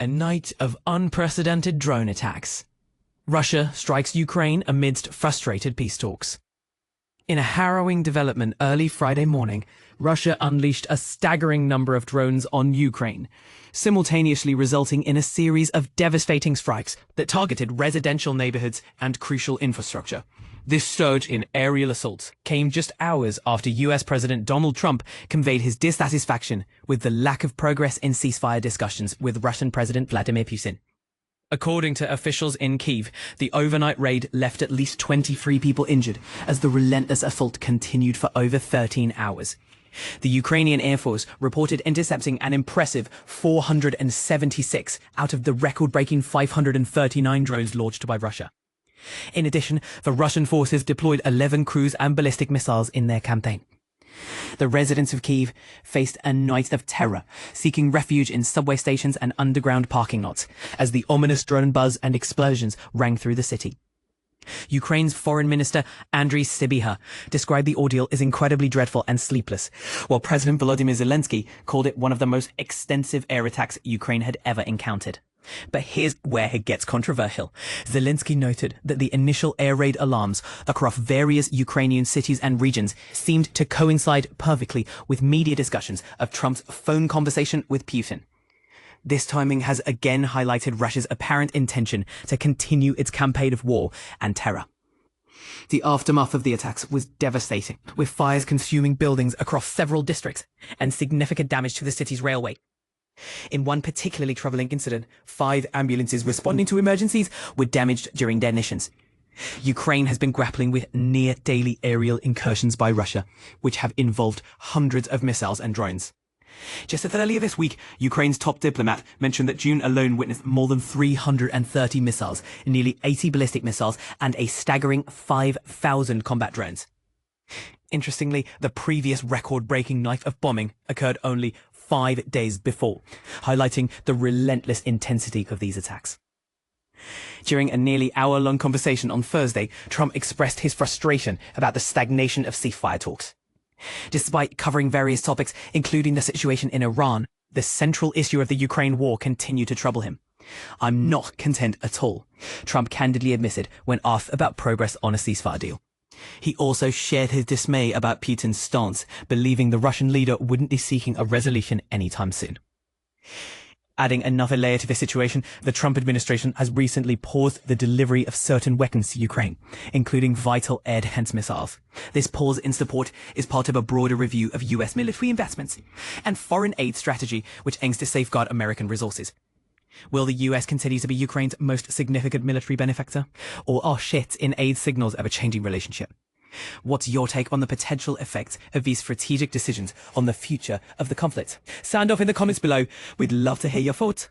A night of unprecedented drone attacks. Russia strikes Ukraine amidst frustrated peace talks. In a harrowing development early Friday morning, Russia unleashed a staggering number of drones on Ukraine, simultaneously resulting in a series of devastating strikes that targeted residential neighborhoods and crucial infrastructure. This surge in aerial assaults came just hours after US President Donald Trump conveyed his dissatisfaction with the lack of progress in ceasefire discussions with Russian President Vladimir Putin. According to officials in Kyiv, the overnight raid left at least 23 people injured as the relentless assault continued for over 13 hours. The Ukrainian Air Force reported intercepting an impressive 476 out of the record-breaking 539 drones launched by Russia. In addition, the Russian forces deployed 11 cruise and ballistic missiles in their campaign. The residents of Kyiv faced a night of terror, seeking refuge in subway stations and underground parking lots, as the ominous drone buzz and explosions rang through the city. Ukraine's Foreign Minister Andriy Sybiha described the ordeal as incredibly dreadful and sleepless, while President Volodymyr Zelensky called it one of the most extensive air attacks Ukraine had ever encountered. But here's where it gets controversial. Zelensky noted that the initial air raid alarms across various Ukrainian cities and regions seemed to coincide perfectly with media discussions of Trump's phone conversation with Putin. This timing has again highlighted Russia's apparent intention to continue its campaign of war and terror. The aftermath of the attacks was devastating, with fires consuming buildings across several districts and significant damage to the city's railway. In one particularly troubling incident, 5 ambulances responding to emergencies were damaged during their missions. Ukraine has been grappling with near-daily aerial incursions by Russia, which have involved hundreds of missiles and drones. Just earlier this week, Ukraine's top diplomat mentioned that June alone witnessed more than 330 missiles, nearly 80 ballistic missiles, and a staggering 5,000 combat drones. Interestingly, the previous record-breaking night of bombing occurred only 5 days before, highlighting the relentless intensity of these attacks. During a nearly hour-long conversation on Thursday, Trump expressed his frustration about the stagnation of ceasefire talks. Despite covering various topics, including the situation in Iran, the central issue of the Ukraine war continued to trouble him. "I'm not content at all," Trump candidly admitted when asked about progress on a ceasefire deal. He also shared his dismay about Putin's stance, believing the Russian leader wouldn't be seeking a resolution anytime soon. Adding another layer to the situation, the Trump administration has recently paused the delivery of certain weapons to Ukraine, including vital air defense missiles. This pause in support is part of a broader review of US military investments and foreign aid strategy, which aims to safeguard American resources. Will the US continue to be Ukraine's most significant military benefactor? Or are shifts in aid signals of a changing relationship? What's your take on the potential effects of these strategic decisions on the future of the conflict? Sound off in the comments below. We'd love to hear your thoughts.